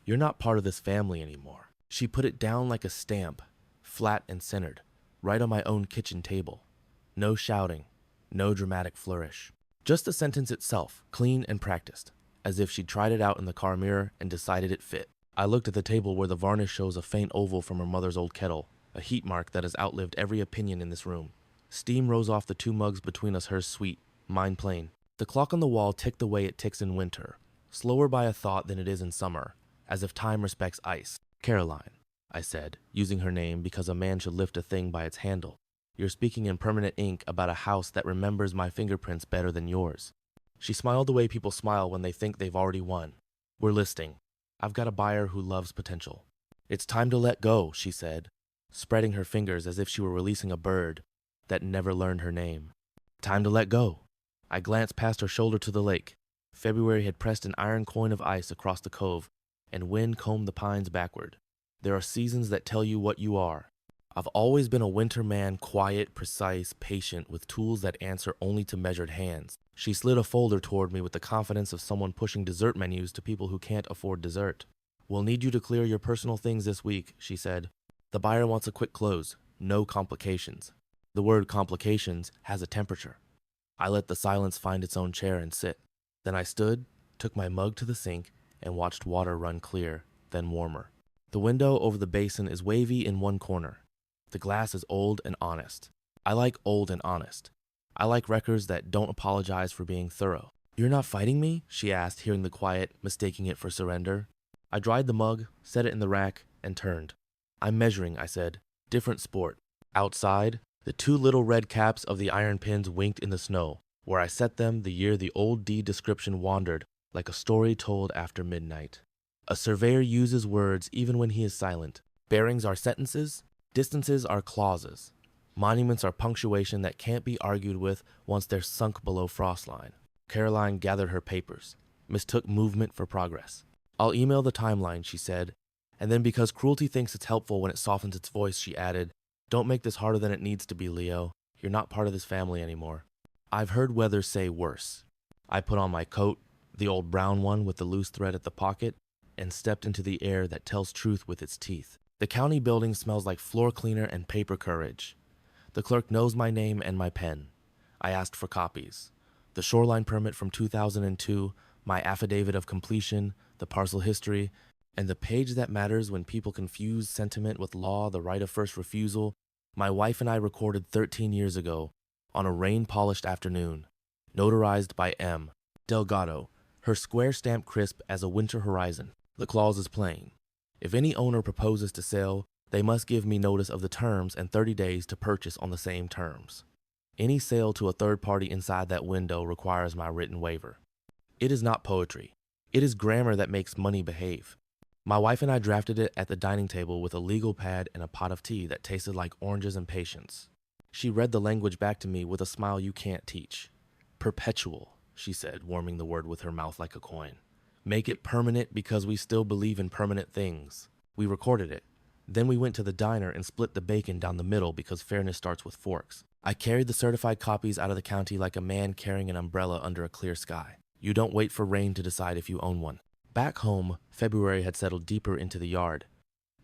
You're not part of this family anymore. She put it down like a stamp, flat and centered, right on my own kitchen table. No shouting, no dramatic flourish. Just the sentence itself, clean and practiced, as if she'd tried it out in the car mirror and decided it fit. I looked at the table where the varnish shows a faint oval from her mother's old kettle, a heat mark that has outlived every opinion in this room. Steam rose off the two mugs between us, hers sweet, mine plain. The clock on the wall ticked the way it ticks in winter, slower by a thought than it is in summer, as if time respects ice. Caroline, I said, using her name because a man should lift a thing by its handle. You're speaking in permanent ink about a house that remembers my fingerprints better than yours. She smiled the way people smile when they think they've already won. We're listing. I've got a buyer who loves potential. It's time to let go, she said, spreading her fingers as if she were releasing a bird that never learned her name. Time to let go. I glanced past her shoulder to the lake. February had pressed an iron coin of ice across the cove, and wind combed the pines backward. There are seasons that tell you what you are. I've always been a winter man, quiet, precise, patient, with tools that answer only to measured hands. She slid a folder toward me with the confidence of someone pushing dessert menus to people who can't afford dessert. We'll need you to clear your personal things this week, she said. The buyer wants a quick close, no complications. The word complications has a temperature. I let the silence find its own chair and sit. Then I stood, took my mug to the sink, and watched water run clear, then warmer. The window over the basin is wavy in one corner. The glass is old and honest. I like old and honest. I like records that don't apologize for being thorough. You're not fighting me? She asked, hearing the quiet, mistaking it for surrender. I dried the mug, set it in the rack, and turned. I'm measuring, I said. Different sport. Outside, the two little red caps of the iron pins winked in the snow, where I set them the year the old deed description wandered like a story told after midnight. A surveyor uses words even when he is silent. Bearings are sentences, distances are clauses. Monuments are punctuation that can't be argued with once they're sunk below frostline. Caroline gathered her papers, mistook movement for progress. I'll email the timeline, she said, and then because cruelty thinks it's helpful when it softens its voice, she added, don't make this harder than it needs to be, Leo. You're not part of this family anymore. I've heard weather say worse. I put on my coat, the old brown one with the loose thread at the pocket, and stepped into the air that tells truth with its teeth. The county building smells like floor cleaner and paper courage. The clerk knows my name and my pen. I asked for copies. The shoreline permit from 2002, my affidavit of completion, the parcel history, and the page that matters when people confuse sentiment with law, the right of first refusal, my wife and I recorded 13 years ago on a rain-polished afternoon, notarized by M. Delgado, her square stamp crisp as a winter horizon. The clause is plain. If any owner proposes to sell, they must give me notice of the terms and 30 days to purchase on the same terms. Any sale to a third party inside that window requires my written waiver. It is not poetry. It is grammar that makes money behave. My wife and I drafted it at the dining table with a legal pad and a pot of tea that tasted like oranges and patience. She read the language back to me with a smile you can't teach. Perpetual, she said, warming the word with her mouth like a coin. Make it permanent because we still believe in permanent things. We recorded it. Then we went to the diner and split the bacon down the middle because fairness starts with forks. I carried the certified copies out of the county like a man carrying an umbrella under a clear sky. You don't wait for rain to decide if you own one. Back home, February had settled deeper into the yard.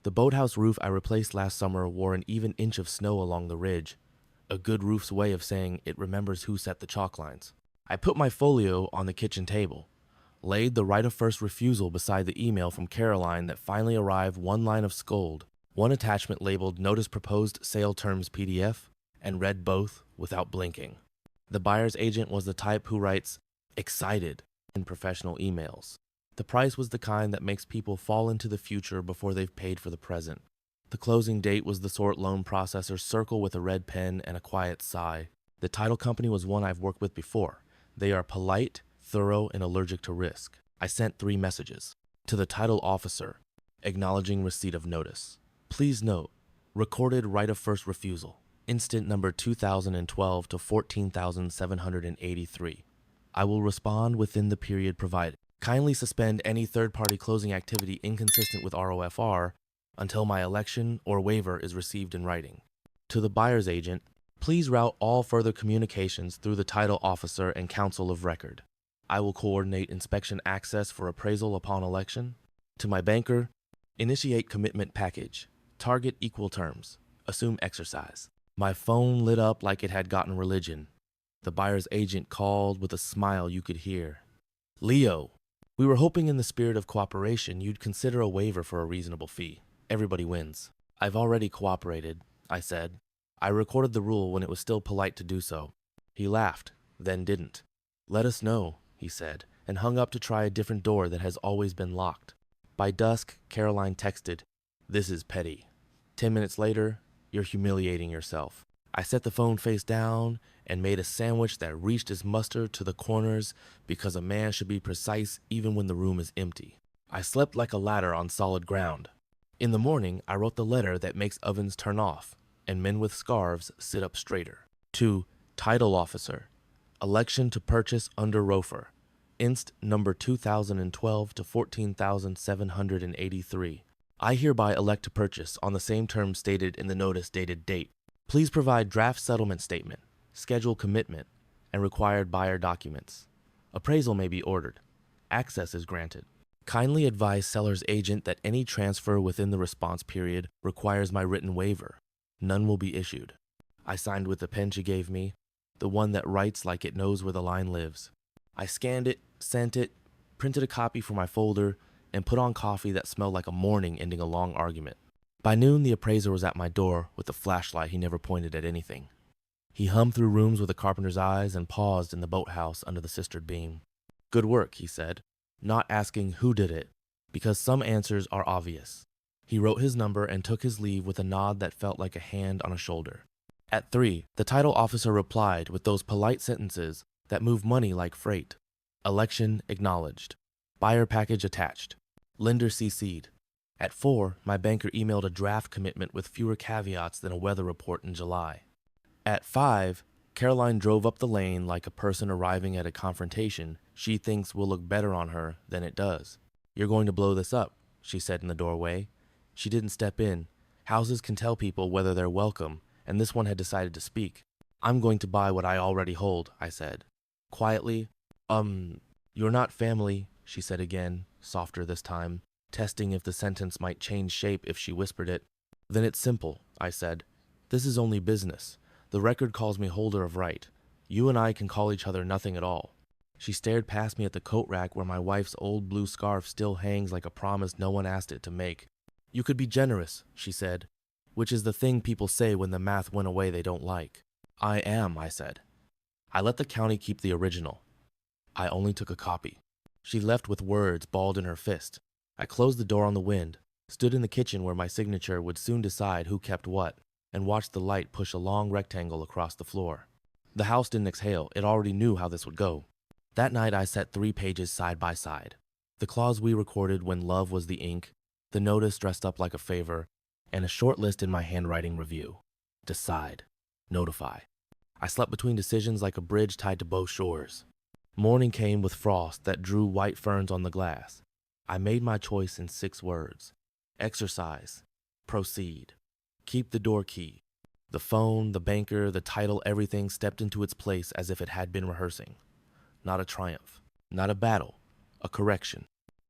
The boathouse roof I replaced last summer wore an even inch of snow along the ridge, a good roof's way of saying it remembers who set the chalk lines. I put my folio on the kitchen table, laid the right of first refusal beside the email from Caroline that finally arrived, one line of scold, one attachment labeled Notice Proposed Sale Terms PDF, and read both without blinking. The buyer's agent was the type who writes, excited, in professional emails. The price was the kind that makes people fall into the future before they've paid for the present. The closing date was the sort loan processors circle with a red pen and a quiet sigh. The title company was one I've worked with before. They are polite, thorough, and allergic to risk. I sent 3 messages. To the title officer, acknowledging receipt of notice. Please note, recorded right of first refusal. Instant number 2012 to 14,783. I will respond within the period provided. Kindly suspend any third-party closing activity inconsistent with ROFR until my election or waiver is received in writing. To the buyer's agent, please route all further communications through the title officer and counsel of record. I will coordinate inspection access for appraisal upon election. To my banker, initiate commitment package. Target equal terms. Assume exercise. My phone lit up like it had gotten religion. The buyer's agent called with a smile you could hear. Leo, we were hoping in the spirit of cooperation you'd consider a waiver for a reasonable fee. Everybody wins. I've already cooperated, I said. I recorded the rule when it was still polite to do so. He laughed, then didn't. Let us know, he said, and hung up to try a different door that has always been locked. By dusk, Caroline texted, "This is petty." 10 minutes later, "You're humiliating yourself." I set the phone face down and made a sandwich that reached its muster to the corners because a man should be precise even when the room is empty. I slept like a ladder on solid ground. In the morning, I wrote the letter that makes ovens turn off and men with scarves sit up straighter. To Title Officer, Election to Purchase under Rofer, Inst. number 2012 to 14,783. I hereby elect to purchase on the same terms stated in the notice dated date. Please provide draft settlement statement, schedule commitment, and required buyer documents. Appraisal may be ordered. Access is granted. Kindly advise seller's agent that any transfer within the response period requires my written waiver. None will be issued. I signed with the pen she gave me, the one that writes like it knows where the line lives. I scanned it, sent it, printed a copy for my folder, and put on coffee that smelled like a morning ending a long argument. By noon, the appraiser was at my door with a flashlight he never pointed at anything. He hummed through rooms with a carpenter's eyes and paused in the boathouse under the sistered beam. Good work, he said, not asking who did it, because some answers are obvious. He wrote his number and took his leave with a nod that felt like a hand on a shoulder. At 3, the title officer replied with those polite sentences that move money like freight. Election acknowledged. Buyer package attached. Lender CC'd. At 4, my banker emailed a draft commitment with fewer caveats than a weather report in July. At 5, Caroline drove up the lane like a person arriving at a confrontation she thinks will look better on her than it does. "You're going to blow this up," she said in the doorway. She didn't step in. Houses can tell people whether they're welcome, and this one had decided to speak. "I'm going to buy what I already hold," I said. Quietly, "You're not family," she said again, softer this time, testing if the sentence might change shape if she whispered it. "Then it's simple," I said. "This is only business. The record calls me holder of right. You and I can call each other nothing at all." She stared past me at the coat rack where my wife's old blue scarf still hangs like a promise no one asked it to make. "You could be generous," she said, which is the thing people say when the math went away they don't like. "I am," I said. "I let the county keep the original. I only took a copy." She left with words balled in her fist. I closed the door on the wind, stood in the kitchen where my signature would soon decide who kept what, and watched the light push a long rectangle across the floor. The house didn't exhale. It already knew how this would go. That night I set 3 pages side by side. The clause we recorded when love was the ink, the notice dressed up like a favor, and a short list in my handwriting review. Decide. Notify. I slept between decisions like a bridge tied to both shores. Morning came with frost that drew white ferns on the glass. I made my choice in 6 words. Exercise. Proceed. Keep the door key. The phone, the banker, the title, everything stepped into its place as if it had been rehearsing. Not a triumph. Not a battle. A correction.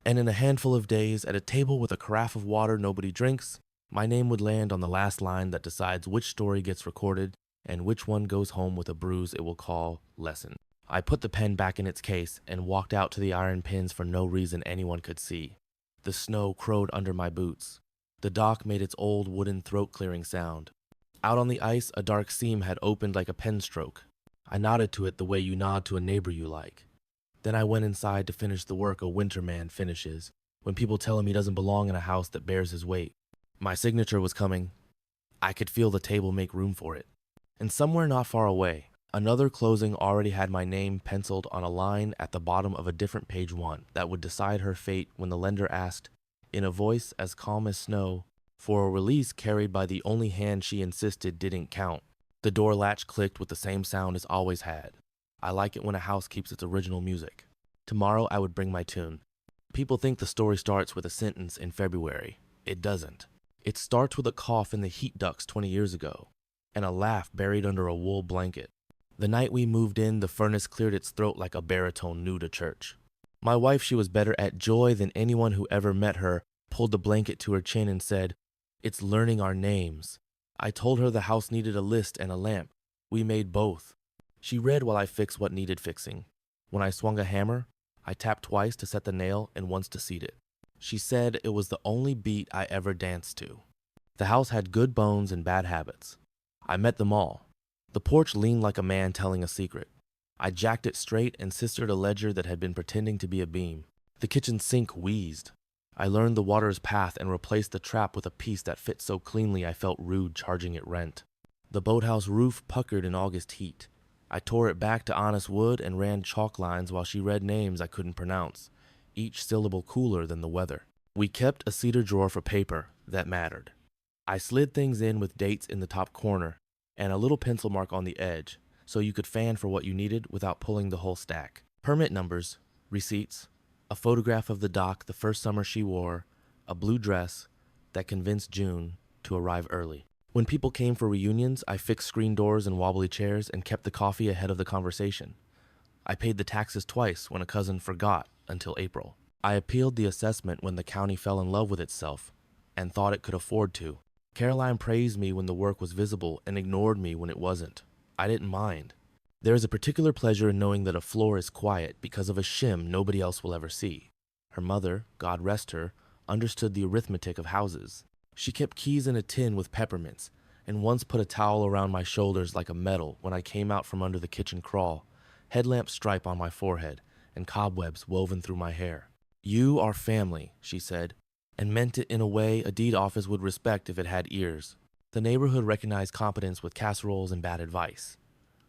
And in a handful of days, at a table with a carafe of water nobody drinks, my name would land on the last line that decides which story gets recorded and which one goes home with a bruise it will call lesson. I put the pen back in its case and walked out to the iron pins for no reason anyone could see. The snow crowed under my boots. The dock made its old wooden throat-clearing sound. Out on the ice, a dark seam had opened like a pen stroke. I nodded to it the way you nod to a neighbor you like. Then I went inside to finish the work a winter man finishes when people tell him he doesn't belong in a house that bears his weight. My signature was coming. I could feel the table make room for it. And somewhere not far away, another closing already had my name penciled on a line at the bottom of a different page 1 that would decide her fate when the lender asked, in a voice as calm as snow, for a release carried by the only hand she insisted didn't count. The door latch clicked with the same sound it's always had. I like it when a house keeps its original music. Tomorrow I would bring my tune. People think the story starts with a sentence in February. It doesn't. It starts with a cough in the heat ducts 20 years ago, and a laugh buried under a wool blanket. The night we moved in, the furnace cleared its throat like a baritone new to church. My wife, she was better at joy than anyone who ever met her, pulled the blanket to her chin and said, "It's learning our names." I told her the house needed a list and a lamp. We made both. She read while I fixed what needed fixing. When I swung a hammer, I tapped twice to set the nail and once to seat it. She said it was the only beat I ever danced to. The house had good bones and bad habits. I met them all. The porch leaned like a man telling a secret. I jacked it straight and sistered a ledger that had been pretending to be a beam. The kitchen sink wheezed. I learned the water's path and replaced the trap with a piece that fit so cleanly I felt rude charging it rent. The boathouse roof puckered in August heat. I tore it back to honest wood and ran chalk lines while she read names I couldn't pronounce, each syllable cooler than the weather. We kept a cedar drawer for paper that mattered. I slid things in with dates in the top corner and a little pencil mark on the edge, so you could fan for what you needed without pulling the whole stack. Permit numbers, receipts, a photograph of the dock the first summer she wore, a blue dress that convinced June to arrive early. When people came for reunions, I fixed screen doors and wobbly chairs and kept the coffee ahead of the conversation. I paid the taxes twice when a cousin forgot until April. I appealed the assessment when the county fell in love with itself and thought it could afford to. Caroline praised me when the work was visible and ignored me when it wasn't. I didn't mind. There is a particular pleasure in knowing that a floor is quiet because of a shim nobody else will ever see. Her mother, God rest her, understood the arithmetic of houses. She kept keys in a tin with peppermints, and once put a towel around my shoulders like a medal when I came out from under the kitchen crawl, headlamp stripe on my forehead, and cobwebs woven through my hair. "You are family," she said, and meant it in a way a deed office would respect if it had ears. The neighborhood recognized competence with casseroles and bad advice.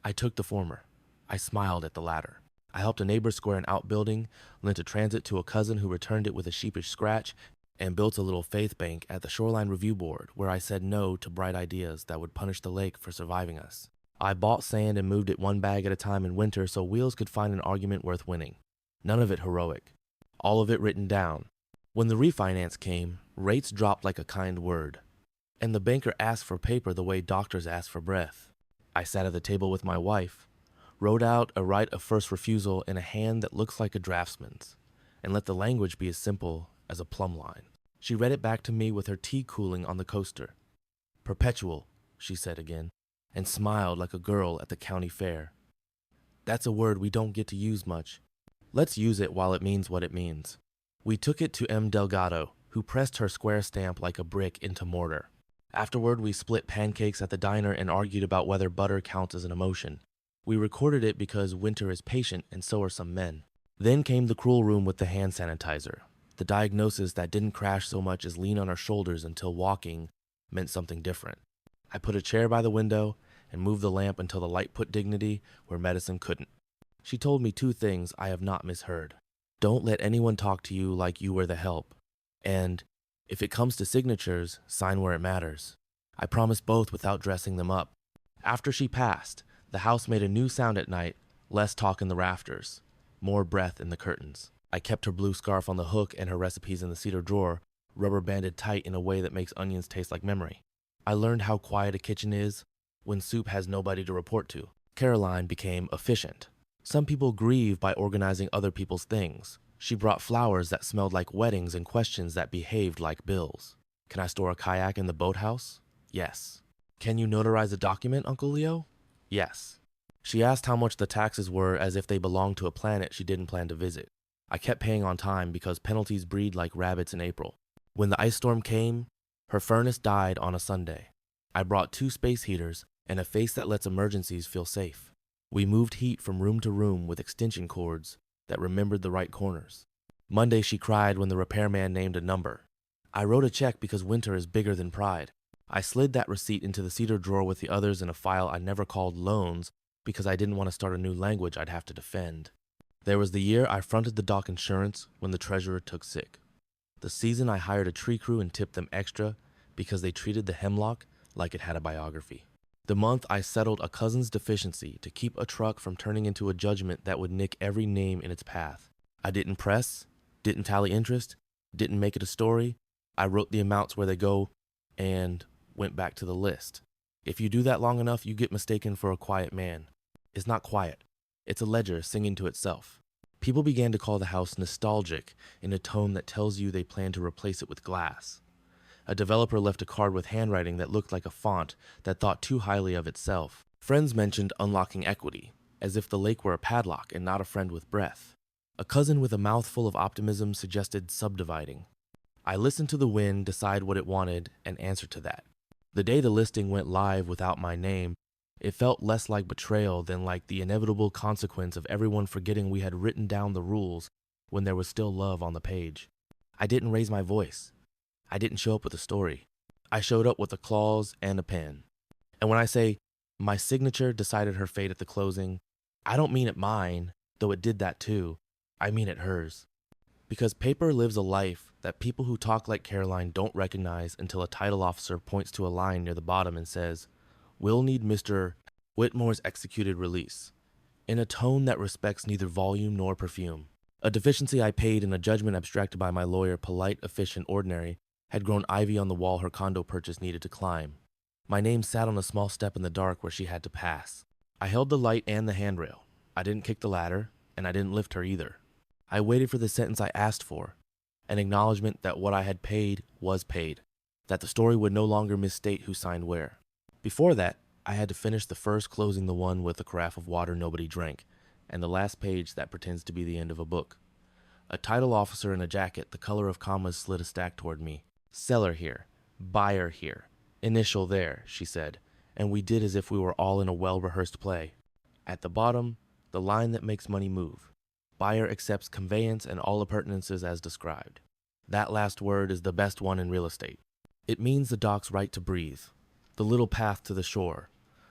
I took the former. I smiled at the latter. I helped a neighbor square an outbuilding, lent a transit to a cousin who returned it with a sheepish scratch, and built a little faith bank at the Shoreline Review Board where I said no to bright ideas that would punish the lake for surviving us. I bought sand and moved it one bag at a time in winter so Wheels could find an argument worth winning. None of it heroic. All of it written down. When the refinance came, rates dropped like a kind word. And the banker asked for paper the way doctors ask for breath. I sat at the table with my wife, wrote out a right of first refusal in a hand that looks like a draftsman's, and let the language be as simple as a plumb line. She read it back to me with her tea cooling on the coaster. "Perpetual," she said again, and smiled like a girl at the county fair. "That's a word we don't get to use much. Let's use it while it means what it means." We took it to M. Delgado, who pressed her square stamp like a brick into mortar. Afterward, we split pancakes at the diner and argued about whether butter counts as an emotion. We recorded it because winter is patient and so are some men. Then came the cruel room with the hand sanitizer, the diagnosis that didn't crash so much as lean on our shoulders until walking meant something different. I put a chair by the window and moved the lamp until the light put dignity where medicine couldn't. She told me two things I have not misheard. Don't let anyone talk to you like you were the help. And, if it comes to signatures, sign where it matters. I promised both without dressing them up. After she passed, the house made a new sound at night, less talk in the rafters, more breath in the curtains. I kept her blue scarf on the hook and her recipes in the cedar drawer, rubber banded tight in a way that makes onions taste like memory. I learned how quiet a kitchen is when soup has nobody to report to. Caroline became efficient. Some people grieve by organizing other people's things. She brought flowers that smelled like weddings and questions that behaved like bills. Can I store a kayak in the boathouse? Yes. Can you notarize a document, Uncle Leo? Yes. She asked how much the taxes were as if they belonged to a planet she didn't plan to visit. I kept paying on time because penalties breed like rabbits in April. When the ice storm came, her furnace died on a Sunday. I brought 2 space heaters and a face that lets emergencies feel safe. We moved heat from room to room with extension cords that remembered the right corners. Monday she cried when the repairman named a number. I wrote a check because winter is bigger than pride. I slid that receipt into the cedar drawer with the others in a file I never called loans because I didn't want to start a new language I'd have to defend. There was the year I fronted the dock insurance when the treasurer took sick. The season I hired a tree crew and tipped them extra because they treated the hemlock like it had a biography. The month I settled a cousin's deficiency to keep a truck from turning into a judgment that would nick every name in its path. I didn't press, didn't tally interest, didn't make it a story. I wrote the amounts where they go and went back to the list. If you do that long enough, you get mistaken for a quiet man. It's not quiet. It's a ledger singing to itself. People began to call the house nostalgic in a tone that tells you they plan to replace it with glass. A developer left a card with handwriting that looked like a font that thought too highly of itself. Friends mentioned unlocking equity, as if the lake were a padlock and not a friend with breath. A cousin with a mouthful of optimism suggested subdividing. I listened to the wind, decide what it wanted, and answer to that. The day the listing went live without my name, it felt less like betrayal than like the inevitable consequence of everyone forgetting we had written down the rules when there was still love on the page. I didn't raise my voice. I didn't show up with a story. I showed up with a clause and a pen. And when I say my signature decided her fate at the closing, I don't mean it mine, though it did that too. I mean it hers. Because paper lives a life that people who talk like Caroline don't recognize until a title officer points to a line near the bottom and says, "We'll need Mr. Whitmore's executed release," in a tone that respects neither volume nor perfume. A deficiency I paid in a judgment abstracted by my lawyer, polite, efficient, ordinary, had grown ivy on the wall her condo purchase needed to climb. My name sat on a small step in the dark where she had to pass. I held the light and the handrail. I didn't kick the ladder, and I didn't lift her either. I waited for the sentence I asked for, an acknowledgement that what I had paid was paid, that the story would no longer misstate who signed where. Before that, I had to finish the first closing, the one with the carafe of water nobody drank, and the last page that pretends to be the end of a book. A title officer in a jacket, the color of commas, slid a stack toward me. "Seller here, buyer here, initial there," she said, and we did as if we were all in a well-rehearsed play. At the bottom, the line that makes money move. Buyer accepts conveyance and all appurtenances as described. That last word is the best one in real estate. It means the dock's right to breathe, the little path to the shore,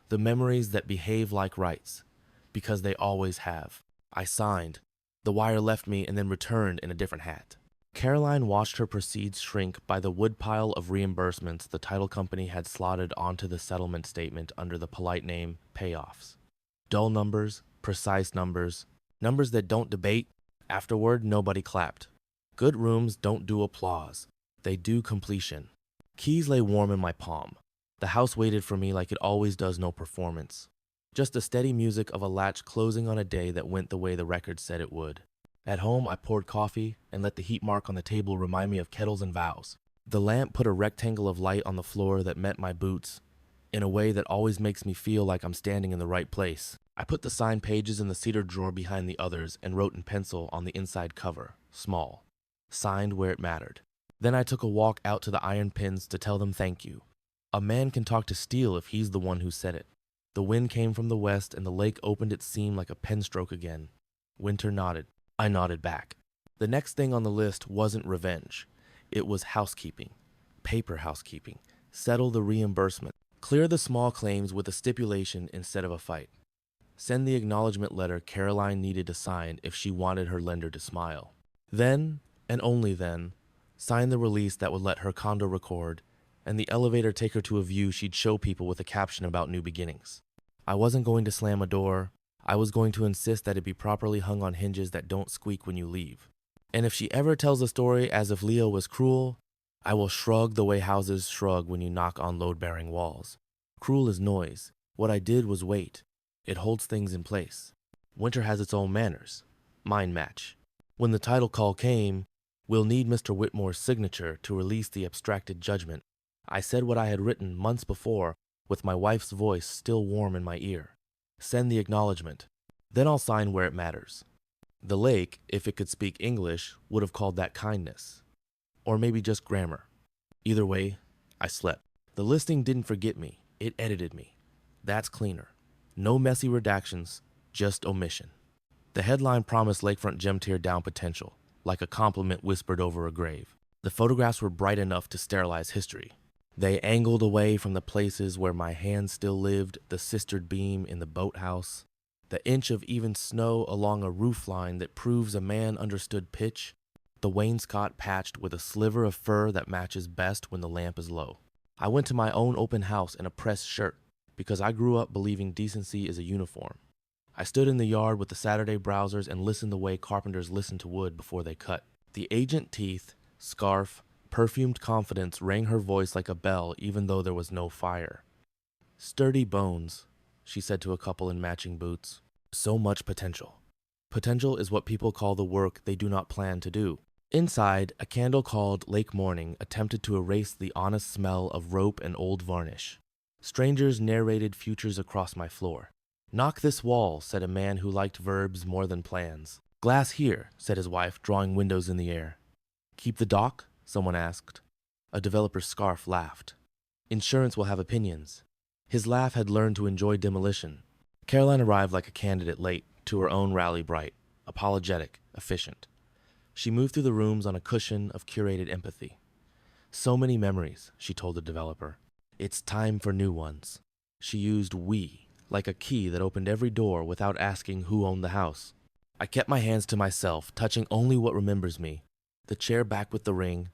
the memories that behave like rights, because they always have. I signed. The wire left me and then returned in a different hat. Caroline watched her proceeds shrink by the woodpile of reimbursements the title company had slotted onto the settlement statement under the polite name payoffs. Dull numbers, precise numbers, numbers that don't debate. Afterward, nobody clapped. Good rooms don't do applause. They do completion. Keys lay warm in my palm. The house waited for me like it always does, no performance. Just the steady music of a latch closing on a day that went the way the record said it would. At home, I poured coffee and let the heat mark on the table remind me of kettles and vows. The lamp put a rectangle of light on the floor that met my boots in a way that always makes me feel like I'm standing in the right place. I put the signed pages in the cedar drawer behind the others and wrote in pencil on the inside cover, small, signed where it mattered. Then I took a walk out to the iron pins to tell them thank you. A man can talk to steel if he's the one who said it. The wind came from the west and the lake opened its seam like a pen stroke again. Winter nodded. I nodded back. The next thing on the list wasn't revenge. It was housekeeping. Paper housekeeping. Settle the reimbursement. Clear the small claims with a stipulation instead of a fight. Send the acknowledgement letter Caroline needed to sign if she wanted her lender to smile. Then, and only then, sign the release that would let her condo record and the elevator take her to a view she'd show people with a caption about new beginnings. I wasn't going to slam a door. I was going to insist that it be properly hung on hinges that don't squeak when you leave. And if she ever tells a story as if Leo was cruel, I will shrug the way houses shrug when you knock on load-bearing walls. Cruel is noise. What I did was wait. It holds things in place. Winter has its own manners. Mind match. When the title call came, "We'll need Mr. Whitmore's signature to release the abstracted judgment," I said what I had written months before with my wife's voice still warm in my ear. Send the acknowledgement. Then I'll sign where it matters. The lake, if it could speak English, would have called that kindness. Or maybe just grammar. Either way, I slept. The listing didn't forget me. It edited me. That's cleaner. No messy redactions, just omission. The headline promised lakefront gem tear down potential, like a compliment whispered over a grave. The photographs were bright enough to sterilize history. They angled away from the places where my hand still lived, the sistered beam in the boathouse, the inch of even snow along a roofline that proves a man understood pitch, the wainscot patched with a sliver of fur that matches best when the lamp is low. I went to my own open house in a pressed shirt because I grew up believing decency is a uniform. I stood in the yard with the Saturday browsers and listened the way carpenters listen to wood before they cut. The agent teeth, scarf, perfumed confidence rang her voice like a bell even though there was no fire. "Sturdy bones," she said to a couple in matching boots. "So much potential. Potential is what people call the work they do not plan to do. Inside, a candle called Lake Morning attempted to erase the honest smell of rope and old varnish. Strangers narrated futures across my floor. "Knock this wall," said a man who liked verbs more than plans. "Glass here," said his wife, drawing windows in the air. "Keep the dock?" someone asked. A developer's scarf laughed. "Insurance will have opinions." His laugh had learned to enjoy demolition. Caroline arrived like a candidate late to her own rally bright, apologetic, efficient. She moved through the rooms on a cushion of curated empathy. "So many memories," she told the developer. "It's time for new ones." She used "we" like a key that opened every door without asking who owned the house. I kept my hands to myself, touching only what remembers me. The chair back with the ring,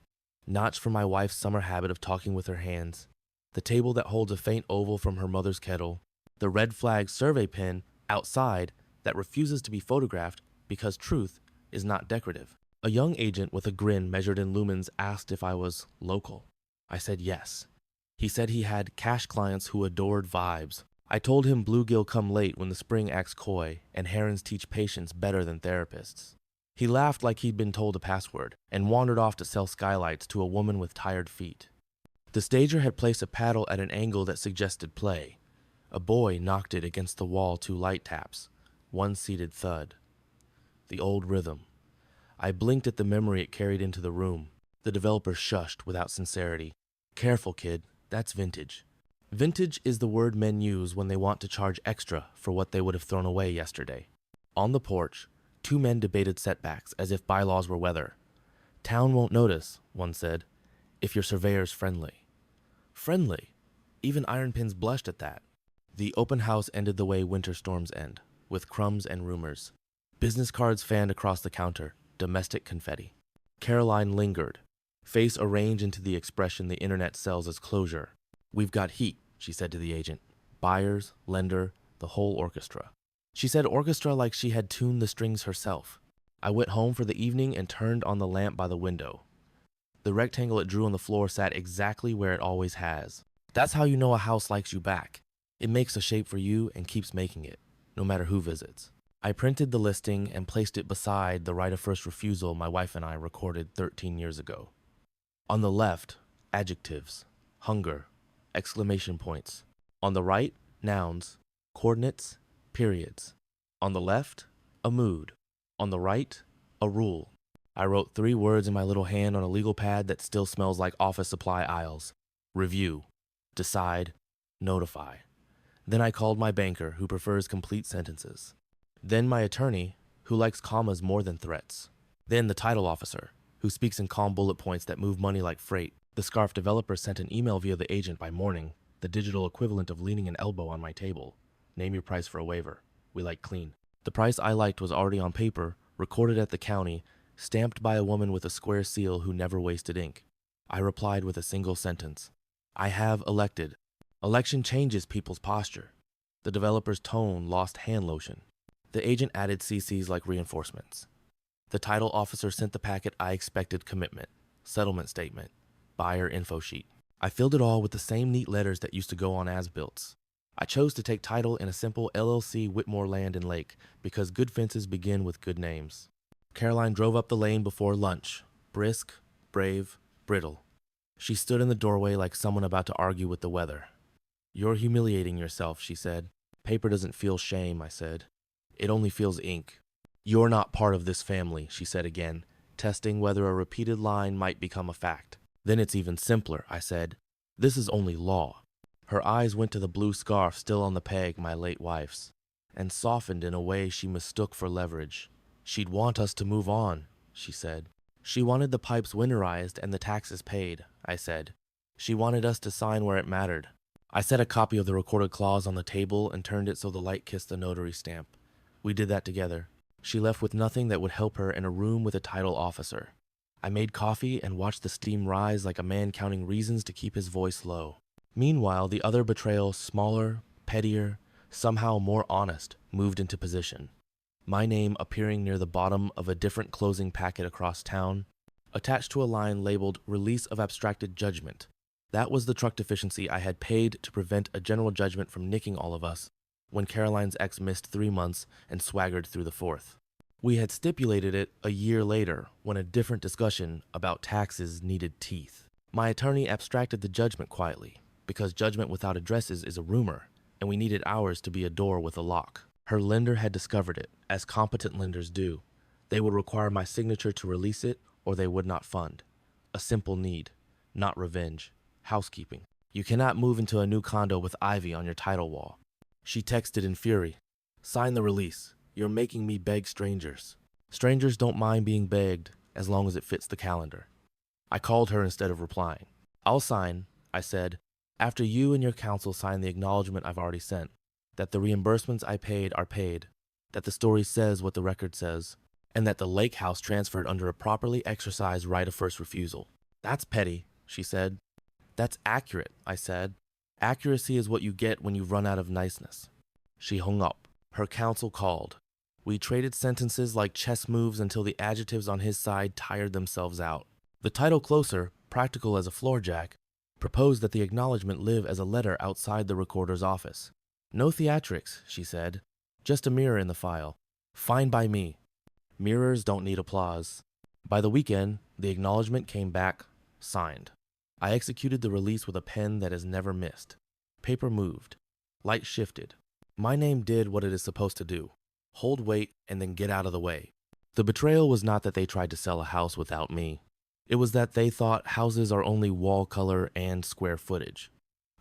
notched from my wife's summer habit of talking with her hands, the table that holds a faint oval from her mother's kettle, the red flag survey pin outside that refuses to be photographed because truth is not decorative. A young agent with a grin measured in lumens asked if I was local. I said yes. He said he had cash clients who adored vibes. I told him bluegill come late when the spring acts coy, and herons teach patience better than therapists. He laughed like he'd been told a password, and wandered off to sell skylights to a woman with tired feet. The stager had placed a paddle at an angle that suggested play. A boy knocked it against the wall 2 light taps, one seated thud. The old rhythm. I blinked at the memory it carried into the room. The developer shushed without sincerity. "Careful, kid, that's vintage." Vintage is the word men use when they want to charge extra for what they would have thrown away yesterday. On the porch, 2 men debated setbacks as if bylaws were weather. "Town won't notice," one said, "if your surveyor's friendly." Friendly? Even Ironpins blushed at that. The open house ended the way winter storms end, with crumbs and rumors. Business cards fanned across the counter, domestic confetti. Caroline lingered, face arranged into the expression the internet sells as closure. "We've got heat," she said to the agent. "Buyers, lender, the whole orchestra." She said orchestra like she had tuned the strings herself. I went home for the evening and turned on the lamp by the window. The rectangle it drew on the floor sat exactly where it always has. That's how you know a house likes you back. It makes a shape for you and keeps making it, no matter who visits. I printed the listing and placed it beside the Right of First Refusal my wife and I recorded 13 years ago. On the left, adjectives, hunger, exclamation points. On the right, nouns, coordinates, periods. On the left, a mood. On the right, a rule. I wrote 3 words in my little hand on a legal pad that still smells like office supply aisles. Review, decide, notify. Then I called my banker, who prefers complete sentences. Then my attorney, who likes commas more than threats. Then the title officer, who speaks in calm bullet points that move money like freight. The scarf developer sent an email via the agent by morning, the digital equivalent of leaning an elbow on my table. "Name your price for a waiver. We like clean." The price I liked was already on paper, recorded at the county, stamped by a woman with a square seal who never wasted ink. I replied with a single sentence. "I have elected." Election changes people's posture. The developer's tone lost hand lotion. The agent added CCs like reinforcements. The title officer sent the packet I expected: commitment, settlement statement, buyer info sheet. I filled it all with the same neat letters that used to go on as-builts. I chose to take title in a simple LLC Whitmore Land and Lake because good fences begin with good names. Caroline drove up the lane before lunch, brisk, brave, brittle. She stood in the doorway like someone about to argue with the weather. "You're humiliating yourself," she said. "Paper doesn't feel shame," I said. "It only feels ink." "You're not part of this family," she said again, testing whether a repeated line might become a fact. "Then it's even simpler," I said. "This is only law." Her eyes went to the blue scarf still on the peg, my late wife's, and softened in a way she mistook for leverage. "She'd want us to move on," she said. "She wanted the pipes winterized and the taxes paid," I said. "She wanted us to sign where it mattered." I set a copy of the recorded clause on the table and turned it so the light kissed the notary stamp. We did that together. She left with nothing that would help her in a room with a title officer. I made coffee and watched the steam rise like a man counting reasons to keep his voice low. Meanwhile, the other betrayal, smaller, pettier, somehow more honest, moved into position. My name appearing near the bottom of a different closing packet across town, attached to a line labeled "Release of Abstracted Judgment." That was the truck deficiency I had paid to prevent a general judgment from nicking all of us when Caroline's ex missed 3 months and swaggered through the 4th. We had stipulated it a year later when a different discussion about taxes needed teeth. My attorney abstracted the judgment quietly, because judgment without addresses is a rumor, and we needed ours to be a door with a lock. Her lender had discovered it, as competent lenders do. They would require my signature to release it, or they would not fund. A simple need, not revenge. Housekeeping. You cannot move into a new condo with ivy on your title wall. She texted in fury. Sign the release. You're making me beg strangers. Strangers don't mind being begged as long as it fits the calendar. I called her instead of replying. I'll sign, I said, after you and your counsel sign the acknowledgement I've already sent, that the reimbursements I paid are paid, that the story says what the record says, and that the lake house transferred under a properly exercised right of first refusal. That's petty, she said. That's accurate, I said. Accuracy is what you get when you run out of niceness. She hung up. Her counsel called. We traded sentences like chess moves until the adjectives on his side tired themselves out. The title closer, practical as a floorjack, proposed that the acknowledgement live as a letter outside the recorder's office. No theatrics, she said. Just a mirror in the file. Fine by me. Mirrors don't need applause. By the weekend, the acknowledgement came back, signed. I executed the release with a pen that has never missed. Paper moved. Light shifted. My name did what it is supposed to do. Hold weight and then get out of the way. The betrayal was not that they tried to sell a house without me. It was that they thought houses are only wall color and square footage.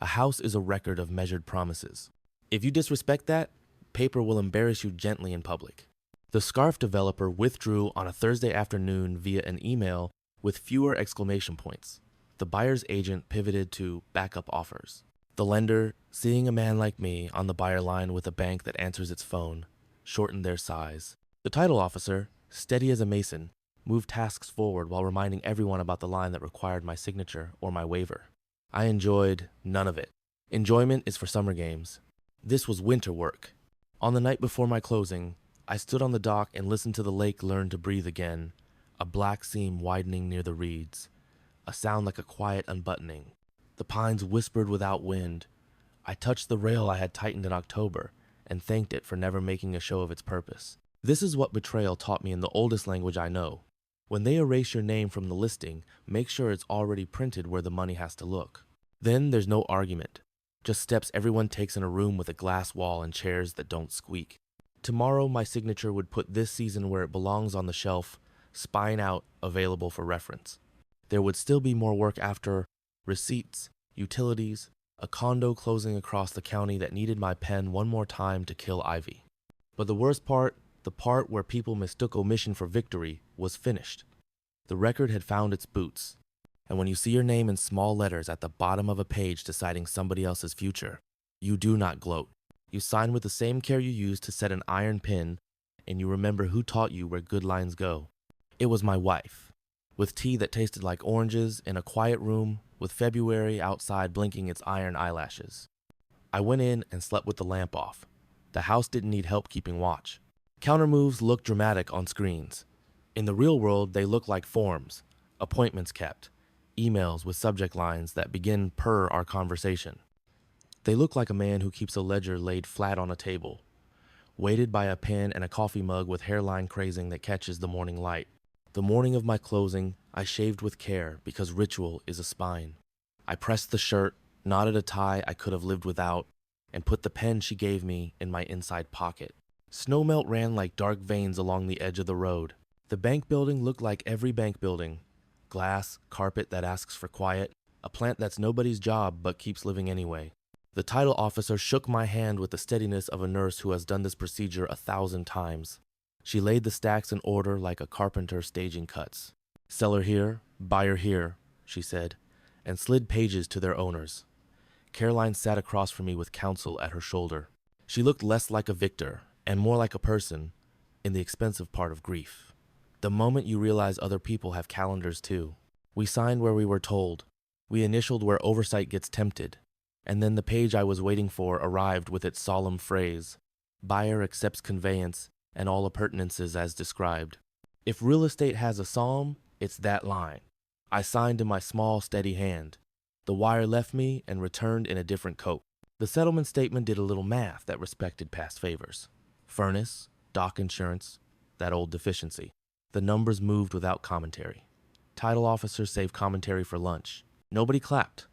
A house is a record of measured promises. If you disrespect that, paper will embarrass you gently in public. The scarf developer withdrew on a Thursday afternoon via an email with fewer exclamation points. The buyer's agent pivoted to backup offers. The lender, seeing a man like me on the buyer line with a bank that answers its phone, shortened their size. The title officer, steady as a mason, moved tasks forward while reminding everyone about the line that required my signature or my waiver. I enjoyed none of it. Enjoyment is for summer games. This was winter work. On the night before my closing, I stood on the dock and listened to the lake learn to breathe again, a black seam widening near the reeds, a sound like a quiet unbuttoning. The pines whispered without wind. I touched the rail I had tightened in October and thanked it for never making a show of its purpose. This is what betrayal taught me in the oldest language I know. When they erase your name from the listing, make sure it's already printed where the money has to look. Then there's no argument, just steps everyone takes in a room with a glass wall and chairs that don't squeak. Tomorrow my signature would put this season where it belongs on the shelf, spine out, available for reference. There would still be more work after receipts, utilities, a condo closing across the county that needed my pen one more time to kill Ivy. But the worst part, the part where people mistook omission for victory, was finished. The record had found its boots. And when you see your name in small letters at the bottom of a page deciding somebody else's future, you do not gloat. You sign with the same care you use to set an iron pin, and you remember who taught you where good lines go. It was my wife, with tea that tasted like oranges in a quiet room with February outside blinking its iron eyelashes. I went in and slept with the lamp off. The house didn't need help keeping watch. Counter moves look dramatic on screens. In the real world, they look like forms, appointments kept, emails with subject lines that begin per our conversation. They look like a man who keeps a ledger laid flat on a table, weighted by a pen and a coffee mug with hairline crazing that catches the morning light. The morning of my closing, I shaved with care because ritual is a spine. I pressed the shirt, knotted a tie I could have lived without, and put the pen she gave me in my inside pocket. Snowmelt ran like dark veins along the edge of the road. The bank building looked like every bank building. Glass, carpet that asks for quiet, a plant that's nobody's job but keeps living anyway. The title officer shook my hand with the steadiness of a nurse who has done this procedure 1,000 times. She laid the stacks in order like a carpenter staging cuts. Seller here, buyer here, she said, and slid pages to their owners. Caroline sat across from me with counsel at her shoulder. She looked less like a victor and more like a person in the expensive part of grief. The moment you realize other people have calendars too. We signed where we were told. We initialed where oversight gets tempted. And then the page I was waiting for arrived with its solemn phrase, buyer accepts conveyance and all appurtenances as described. If real estate has a psalm, it's that line. I signed in my small, steady hand. The wire left me and returned in a different coat. The settlement statement did a little math that respected past favors. Furnace, dock insurance, that old deficiency. The numbers moved without commentary. Title officer saved commentary for lunch. Nobody clapped.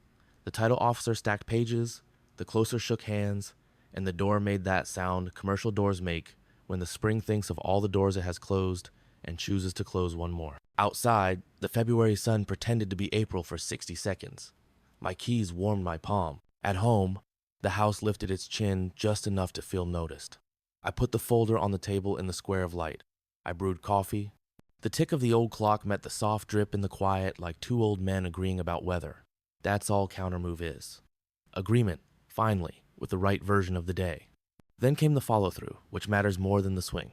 The title officer stacked pages, the closer shook hands, and the door made that sound commercial doors make when the spring thinks of all the doors it has closed and chooses to close one more. Outside, the February sun pretended to be April for 60 seconds. My keys warmed my palm. At home, the house lifted its chin just enough to feel noticed. I put the folder on the table in the square of light. I brewed coffee. The tick of the old clock met the soft drip in the quiet like two old men agreeing about weather. That's all countermove is. Agreement, finally, with the right version of the day. Then came the follow-through, which matters more than the swing.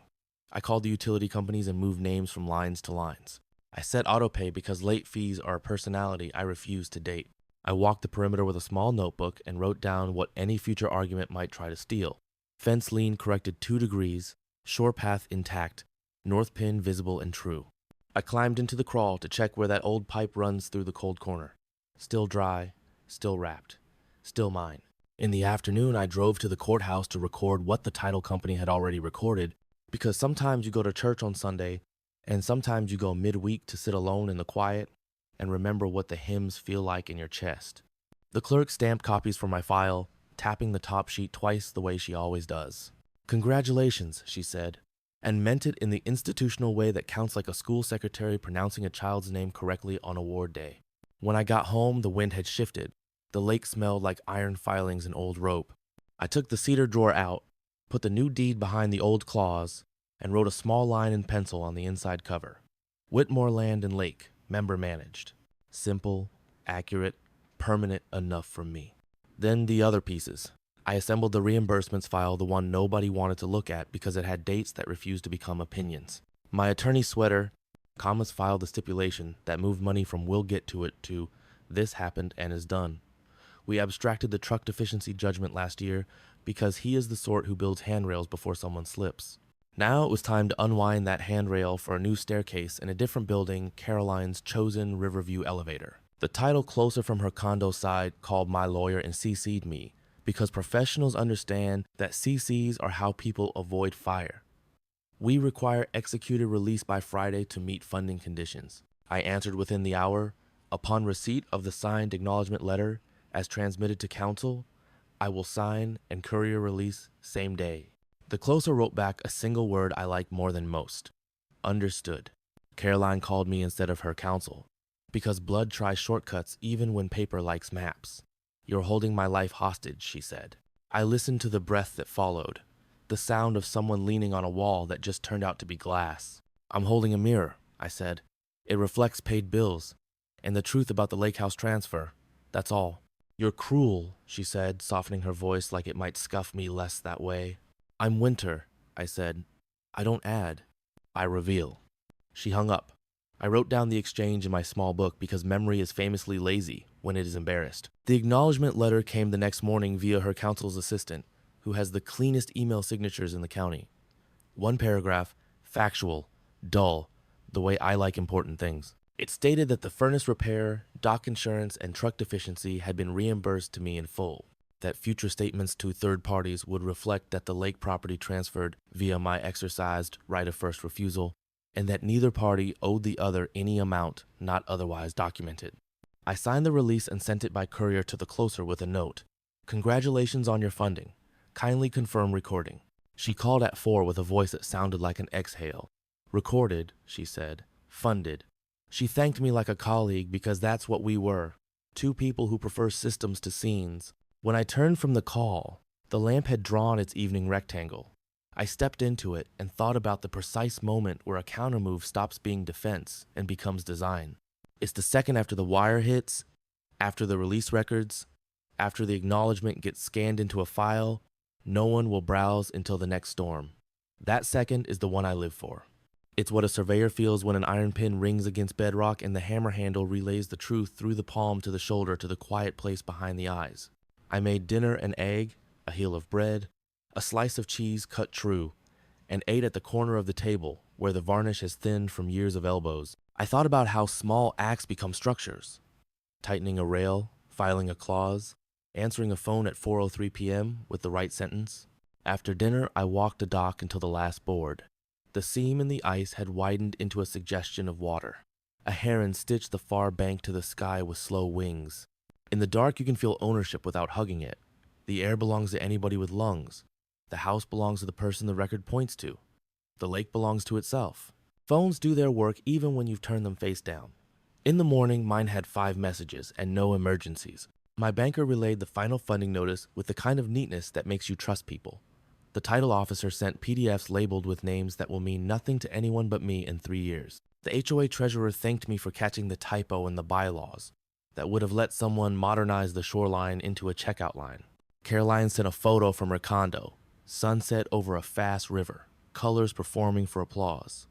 I called the utility companies and moved names from lines to lines. I set autopay because late fees are a personality I refuse to date. I walked the perimeter with a small notebook and wrote down what any future argument might try to steal. Fence lean corrected 2 degrees, shore path intact, north pin visible and true. I climbed into the crawl to check where that old pipe runs through the cold corner. Still dry, still wrapped, still mine. In the afternoon, I drove to the courthouse to record what the title company had already recorded, because sometimes you go to church on Sunday, and sometimes you go midweek to sit alone in the quiet and remember what the hymns feel like in your chest. The clerk stamped copies for my file, tapping the top sheet twice the way she always does. "Congratulations," she said, and meant it in the institutional way that counts like a school secretary pronouncing a child's name correctly on award day. When I got home, the wind had shifted. The lake smelled like iron filings and old rope. I took the cedar drawer out, put the new deed behind the old clause, and wrote a small line in pencil on the inside cover. Whitmore Land and Lake, member managed. Simple, accurate, permanent enough for me. Then the other pieces. I assembled the reimbursements file, the one nobody wanted to look at because it had dates that refused to become opinions. My attorney's sweater, commas filed the stipulation that moved money from "we'll get to it" to "this happened and is done." We abstracted the truck deficiency judgment last year because he is the sort who builds handrails before someone slips. Now it was time to unwind that handrail for a new staircase in a different building, Caroline's chosen Riverview elevator. The title closer from her condo side called my lawyer and CC'd me because professionals understand that CCs are how people avoid fire. "We require executed release by Friday to meet funding conditions." I answered within the hour. "Upon receipt of the signed acknowledgement letter, as transmitted to counsel, I will sign and courier release same day." The closer wrote back a single word I liked more than most. Understood. Caroline called me instead of her counsel, because blood tries shortcuts even when paper likes maps. "You're holding my life hostage," she said. I listened to the breath that followed, the sound of someone leaning on a wall that just turned out to be glass. "I'm holding a mirror," I said. "It reflects paid bills, and the truth about the lake house transfer. That's all." "You're cruel," she said, softening her voice like it might scuff me less that way. "I'm Winter," I said. "I don't add, I reveal." She hung up. I wrote down the exchange in my small book because memory is famously lazy when it is embarrassed. The acknowledgement letter came the next morning via her counsel's assistant, who has the cleanest email signatures in the county. One paragraph, factual, dull, the way I like important things. It stated that the furnace repair, dock insurance, and truck deficiency had been reimbursed to me in full, that future statements to third parties would reflect that the lake property transferred via my exercised right of first refusal, and that neither party owed the other any amount not otherwise documented. I signed the release and sent it by courier to the closer with a note. "Congratulations on your funding. Kindly confirm recording." She called at 4 with a voice that sounded like an exhale. "Recorded," she said. "Funded." She thanked me like a colleague because that's what we were, two people who prefer systems to scenes. When I turned from the call, the lamp had drawn its evening rectangle. I stepped into it and thought about the precise moment where a countermove stops being defense and becomes design. It's the second after the wire hits, after the release records, after the acknowledgement gets scanned into a file. No one will browse until the next storm. That second is the one I live for. It's what a surveyor feels when an iron pin rings against bedrock and the hammer handle relays the truth through the palm to the shoulder to the quiet place behind the eyes. I made dinner an egg, a heel of bread, a slice of cheese cut true, and ate at the corner of the table where the varnish has thinned from years of elbows. I thought about how small acts become structures. Tightening a rail, filing a clause, answering a phone at 4:03 p.m. with the right sentence. After dinner, I walked the dock until the last board. The seam in the ice had widened into a suggestion of water. A heron stitched the far bank to the sky with slow wings. In the dark, you can feel ownership without hugging it. The air belongs to anybody with lungs. The house belongs to the person the record points to. The lake belongs to itself. Phones do their work even when you've turned them face down. In the morning, mine had 5 messages and no emergencies. My banker relayed the final funding notice with the kind of neatness that makes you trust people. The title officer sent PDFs labeled with names that will mean nothing to anyone but me in 3 years. The HOA treasurer thanked me for catching the typo in the bylaws that would have let someone modernize the shoreline into a checkout line. Caroline sent a photo from her condo, sunset over a fast river, colors performing for applause.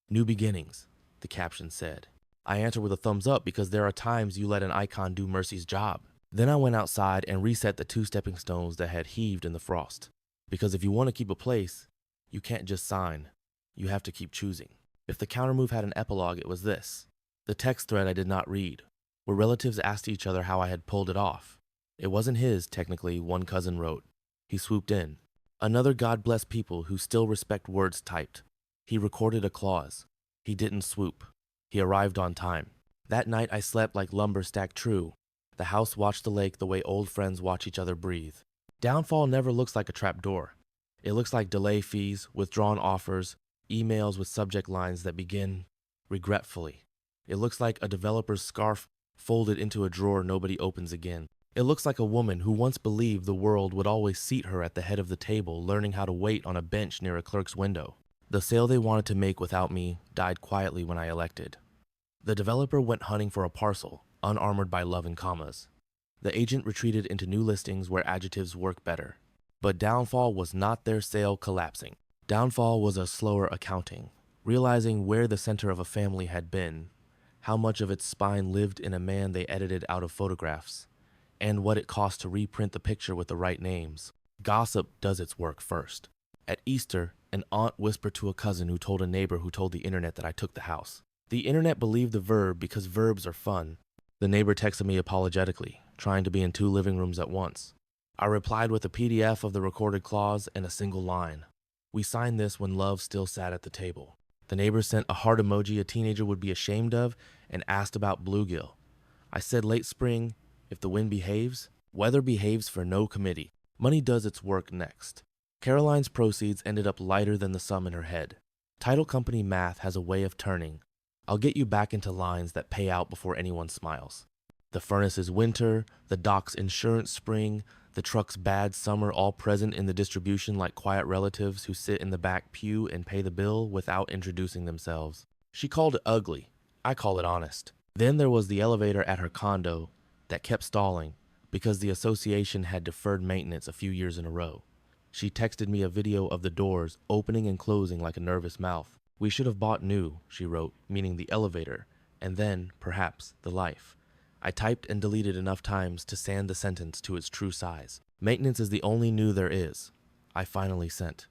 New beginnings, the caption said. I answered with a thumbs up because there are times you let an icon do Mercy's job. Then I went outside and reset the 2 stepping stones that had heaved in the frost. Because if you want to keep a place, you can't just sign. You have to keep choosing. If the countermove had an epilogue, it was this. The text thread I did not read, where relatives asked each other how I had pulled it off. It wasn't his, technically, one cousin wrote. He swooped in. Another God bless people who still respect words typed. He recorded a clause. He didn't swoop. He arrived on time. That night I slept like lumber stacked true. The house watched the lake the way old friends watch each other breathe. Downfall never looks like a trap door. It looks like delay fees, withdrawn offers, emails with subject lines that begin regretfully. It looks like a developer's scarf folded into a drawer nobody opens again. It looks like a woman who once believed the world would always seat her at the head of the table, learning how to wait on a bench near a clerk's window. The sale they wanted to make without me died quietly when I elected. The developer went hunting for a parcel, unarmored by love and commas. The agent retreated into new listings where adjectives work better. But downfall was not their sale collapsing. Downfall was a slower accounting, realizing where the center of a family had been, how much of its spine lived in a man they edited out of photographs, and what it cost to reprint the picture with the right names. Gossip does its work first. At Easter, an aunt whispered to a cousin who told a neighbor who told the internet that I took the house. The internet believed the verb because verbs are fun. The neighbor texted me apologetically, trying to be in 2 living rooms at once. I replied with a PDF of the recorded clause and a single line. We signed this when love still sat at the table. The neighbor sent a heart emoji a teenager would be ashamed of and asked about bluegill. I said late spring, if the wind behaves, weather behaves for no committee. Money does its work next. Caroline's proceeds ended up lighter than the sum in her head. Title company math has a way of turning. I'll get you back into lines that pay out before anyone smiles. The furnace is winter, the dock's insurance spring, the truck's bad summer, all present in the distribution like quiet relatives who sit in the back pew and pay the bill without introducing themselves. She called it ugly. I call it honest. Then there was the elevator at her condo that kept stalling because the association had deferred maintenance a few years in a row. She texted me a video of the doors opening and closing like a nervous mouth. We should have bought new, she wrote, meaning the elevator, and then, perhaps, the life. I typed and deleted enough times to sand the sentence to its true size. Maintenance is the only new there is. I finally sent.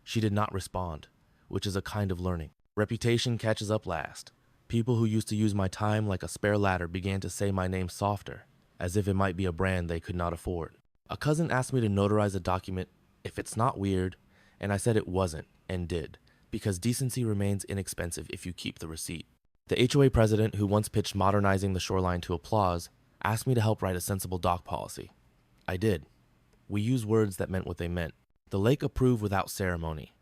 She did not respond, which is a kind of learning. Reputation catches up last. People who used to use my time like a spare ladder began to say my name softer, as if it might be a brand they could not afford. A cousin asked me to notarize a document if it's not weird, and I said it wasn't, and did, because decency remains inexpensive if you keep the receipt. The HOA president, who once pitched modernizing the shoreline to applause, asked me to help write a sensible dock policy. I did. We used words that meant what they meant. The lake approved without ceremony.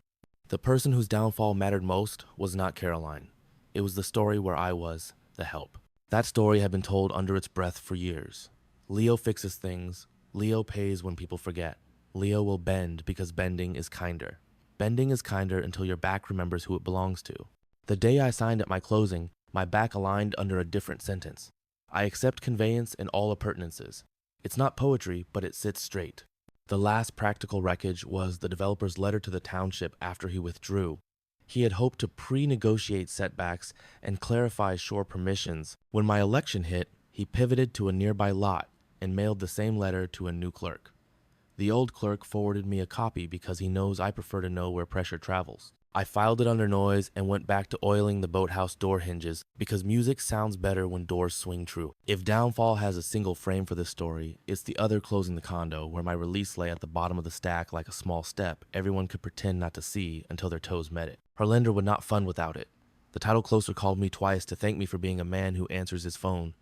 The person whose downfall mattered most was not Caroline. It was the story where I was the help. That story had been told under its breath for years. Leo fixes things. Leo pays when people forget. Leo will bend because bending is kinder. Bending is kinder until your back remembers who it belongs to. The day I signed at my closing, my back aligned under a different sentence. I accept conveyance and all appurtenances. It's not poetry, but it sits straight. The last practical wreckage was the developer's letter to the township after he withdrew. He had hoped to pre-negotiate setbacks and clarify shore permissions. When my election hit, he pivoted to a nearby lot and mailed the same letter to a new clerk. The old clerk forwarded me a copy because he knows I prefer to know where pressure travels. I filed it under noise and went back to oiling the boathouse door hinges because music sounds better when doors swing true. If Downfall has a single frame for this story, it's the other closing the condo where my release lay at the bottom of the stack like a small step everyone could pretend not to see until their toes met it. Her lender would not fund without it. The title closer called me twice to thank me for being a man who answers his phone.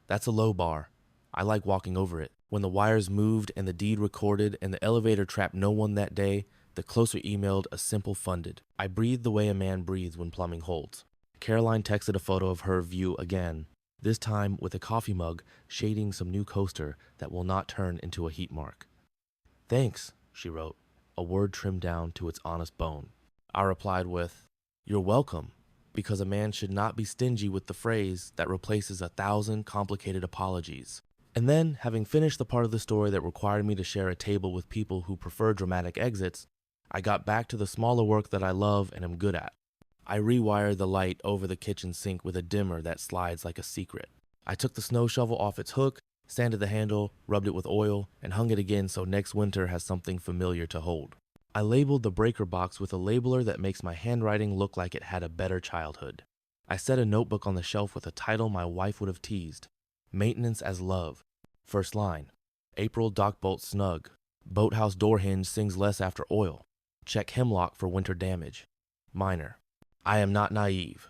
That's a low bar. I like walking over it. When the wires moved and the deed recorded and the elevator trapped no one that day, the closer emailed a simple funded. I breathed the way a man breathes when plumbing holds. Caroline texted a photo of her view again, this time with a coffee mug shading some new coaster that will not turn into a heat mark. Thanks, she wrote, a word trimmed down to its honest bone. I replied with, you're welcome, because a man should not be stingy with the phrase that replaces 1,000 complicated apologies. And then, having finished the part of the story that required me to share a table with people who prefer dramatic exits, I got back to the smaller work that I love and am good at. I rewired the light over the kitchen sink with a dimmer that slides like a secret. I took the snow shovel off its hook, sanded the handle, rubbed it with oil, and hung it again so next winter has something familiar to hold. I labeled the breaker box with a labeler that makes my handwriting look like it had a better childhood. I set a notebook on the shelf with a title my wife would have teased. Maintenance as Love. First line. April dock bolt snug. Boathouse door hinge sings less after oil. Check hemlock for winter damage. Minor. I am not naive.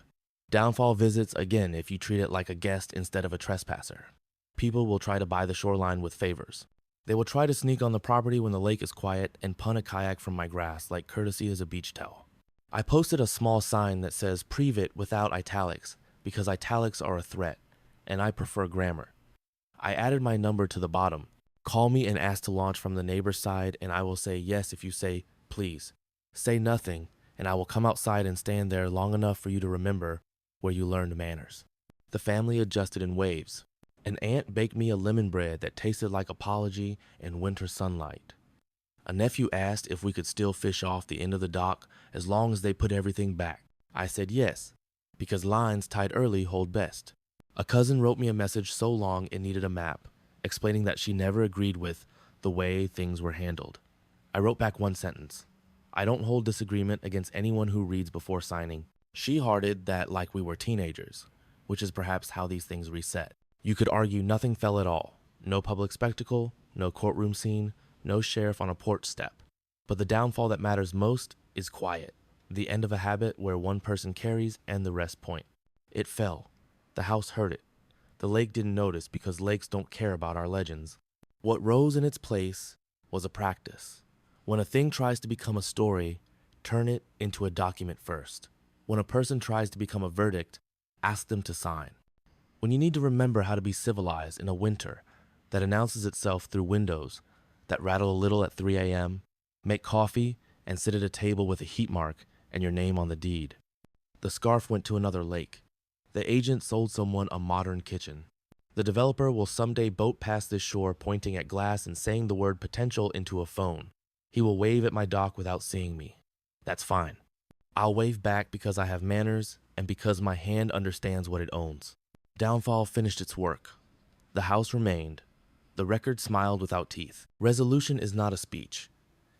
Downfall visits again if you treat it like a guest instead of a trespasser. People will try to buy the shoreline with favors. They will try to sneak on the property when the lake is quiet and punt a kayak from my grass like courtesy as a beach towel. I posted a small sign that says Private without italics because italics are a threat, and I prefer grammar. I added my number to the bottom. Call me and ask to launch from the neighbor's side and I will say yes if you say please. Say nothing, and I will come outside and stand there long enough for you to remember where you learned manners. The family adjusted in waves. An aunt baked me a lemon bread that tasted like apology and winter sunlight. A nephew asked if we could still fish off the end of the dock as long as they put everything back. I said yes, because lines tied early hold best. A cousin wrote me a message so long it needed a map, explaining that she never agreed with the way things were handled. I wrote back one sentence. I don't hold disagreement against anyone who reads before signing. She hearted that like we were teenagers, which is perhaps how these things reset. You could argue nothing fell at all. No public spectacle, no courtroom scene, no sheriff on a porch step. But the downfall that matters most is quiet. The end of a habit where one person carries and the rest point. It fell. The house heard it. The lake didn't notice because lakes don't care about our legends. What rose in its place was a practice. When a thing tries to become a story, turn it into a document first. When a person tries to become a verdict, ask them to sign. When you need to remember how to be civilized in a winter that announces itself through windows that rattle a little at 3 a.m., make coffee and sit at a table with a heat mark and your name on the deed. The scarf went to another lake. The agent sold someone a modern kitchen. The developer will someday boat past this shore pointing at glass and saying the word potential into a phone. He will wave at my dock without seeing me. That's fine. I'll wave back because I have manners and because my hand understands what it owns. Downfall finished its work. The house remained. The record smiled without teeth. Resolution is not a speech.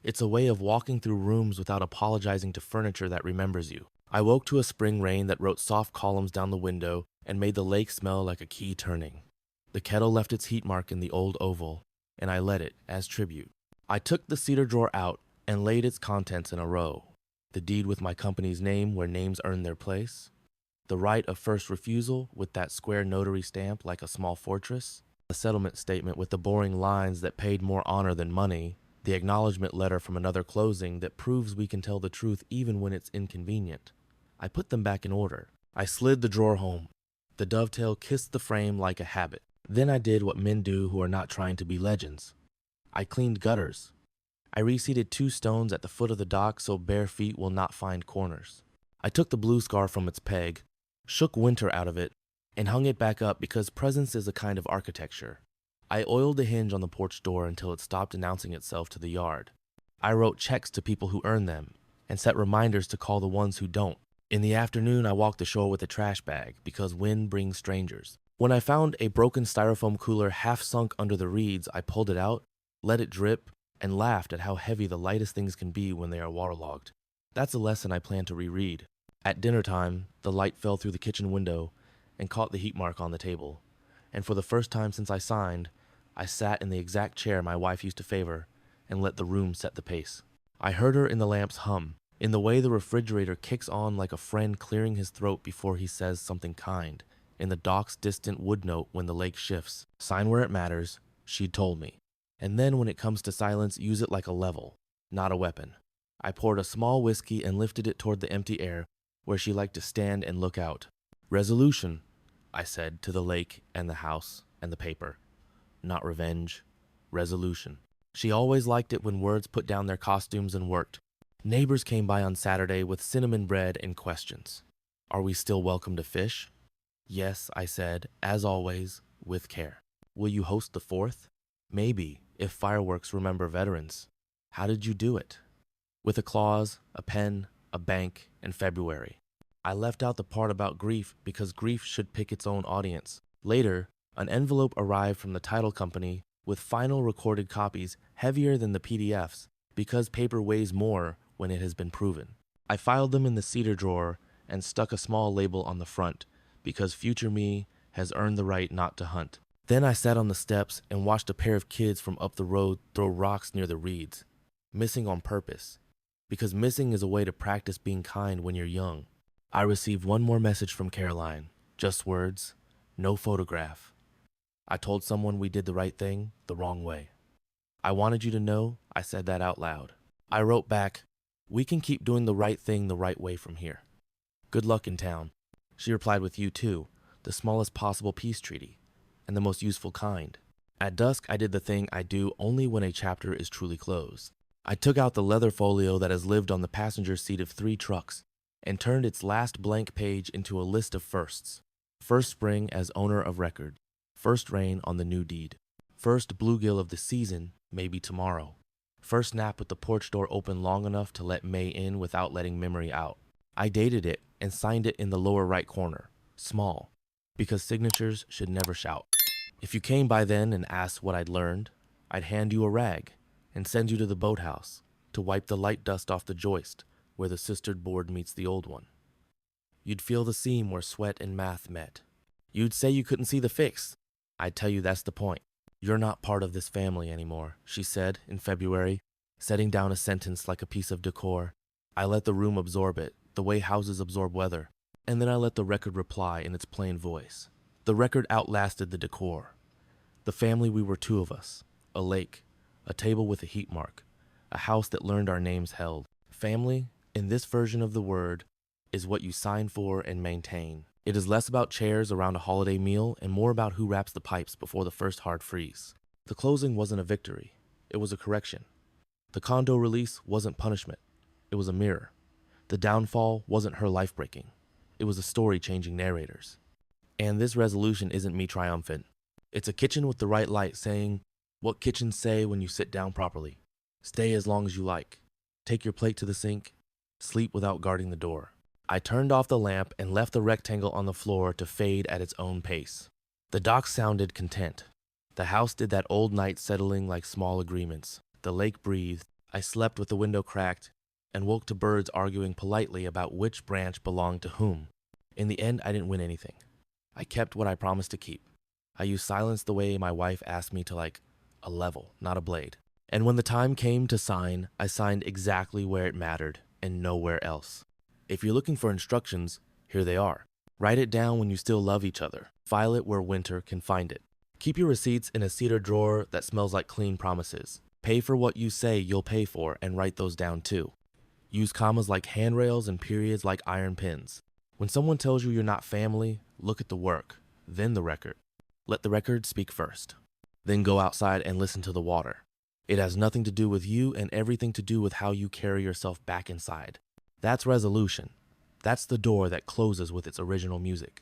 It's a way of walking through rooms without apologizing to furniture that remembers you. I woke to a spring rain that wrote soft columns down the window and made the lake smell like a key turning. The kettle left its heat mark in the old oval, and I let it as tribute. I took the cedar drawer out and laid its contents in a row. The deed with my company's name where names earn their place. The right of first refusal with that square notary stamp like a small fortress. A settlement statement with the boring lines that paid more honor than money. The acknowledgement letter from another closing that proves we can tell the truth even when it's inconvenient. I put them back in order. I slid the drawer home. The dovetail kissed the frame like a habit. Then I did what men do who are not trying to be legends. I cleaned gutters. I reseated 2 stones at the foot of the dock so bare feet will not find corners. I took the blue scarf from its peg, shook winter out of it, and hung it back up because presence is a kind of architecture. I oiled the hinge on the porch door until it stopped announcing itself to the yard. I wrote checks to people who earn them, and set reminders to call the ones who don't. In the afternoon, I walked ashore with a trash bag because wind brings strangers. When I found a broken styrofoam cooler half sunk under the reeds, I pulled it out, let it drip, and laughed at how heavy the lightest things can be when they are waterlogged. That's a lesson I plan to reread. At dinner time, the light fell through the kitchen window and caught the heat mark on the table. And for the first time since I signed, I sat in the exact chair my wife used to favor and let the room set the pace. I heard her in the lamp's hum, in the way the refrigerator kicks on like a friend clearing his throat before he says something kind, in the dock's distant wood note when the lake shifts. Sign where it matters, she'd told me. And then when it comes to silence, use it like a level, not a weapon. I poured a small whiskey and lifted it toward the empty air where she liked to stand and look out. Resolution, I said to the lake and the house and the paper. Not revenge. Resolution. She always liked it when words put down their costumes and worked. Neighbors came by on Saturday with cinnamon bread and questions. Are we still welcome to fish? Yes, I said, as always, with care. Will you host the 4th? Maybe, if fireworks remember veterans. How did you do it? With a clause, a pen, a bank, and February. I left out the part about grief because grief should pick its own audience. Later, an envelope arrived from the title company with final recorded copies heavier than the PDFs because paper weighs more when it has been proven. I filed them in the cedar drawer and stuck a small label on the front because future me has earned the right not to hunt. Then I sat on the steps and watched a pair of kids from up the road throw rocks near the reeds, missing on purpose, because missing is a way to practice being kind when you're young. I received one more message from Caroline, just words, no photograph. I told someone we did the right thing the wrong way. I wanted you to know I said that out loud. I wrote back, we can keep doing the right thing the right way from here. Good luck in town. She replied with you too, the smallest possible peace treaty, and the most useful kind. At dusk, I did the thing I do only when a chapter is truly closed. I took out the leather folio that has lived on the passenger seat of 3 trucks and turned its last blank page into a list of firsts. First spring as owner of record. First rain on the new deed. First bluegill of the season, maybe tomorrow. First nap with the porch door open long enough to let May in without letting memory out. I dated it and signed it in the lower right corner, small, because signatures should never shout. If you came by then and asked what I'd learned, I'd hand you a rag and send you to the boathouse to wipe the light dust off the joist where the sistered board meets the old one. You'd feel the seam where sweat and math met. You'd say you couldn't see the fix. I'd tell you that's the point. You're not part of this family anymore, she said in February, setting down a sentence like a piece of decor. I let the room absorb it, the way houses absorb weather, and then I let the record reply in its plain voice. The record outlasted the decor. The family we were 2 of us, a lake, a table with a heat mark, a house that learned our names held. Family, in this version of the word, is what you sign for and maintain. It is less about chairs around a holiday meal and more about who wraps the pipes before the first hard freeze. The closing wasn't a victory. It was a correction. The condo release wasn't punishment. It was a mirror. The downfall wasn't her life breaking. It was a story changing narrators. And this resolution isn't me triumphant. It's a kitchen with the right light saying what kitchens say when you sit down properly. Stay as long as you like. Take your plate to the sink. Sleep without guarding the door. I turned off the lamp and left the rectangle on the floor to fade at its own pace. The dock sounded content. The house did that old night settling like small agreements. The lake breathed. I slept with the window cracked and woke to birds arguing politely about which branch belonged to whom. In the end, I didn't win anything. I kept what I promised to keep. I used silence the way my wife asked me to, like a level, not a blade. And when the time came to sign, I signed exactly where it mattered and nowhere else. If you're looking for instructions, here they are. Write it down when you still love each other. File it where winter can find it. Keep your receipts in a cedar drawer that smells like clean promises. Pay for what you say you'll pay for and write those down too. Use commas like handrails and periods like iron pins. When someone tells you you're not family, look at the work, then the record. Let the record speak first. Then go outside and listen to the water. It has nothing to do with you and everything to do with how you carry yourself back inside. That's resolution. That's the door that closes with its original music.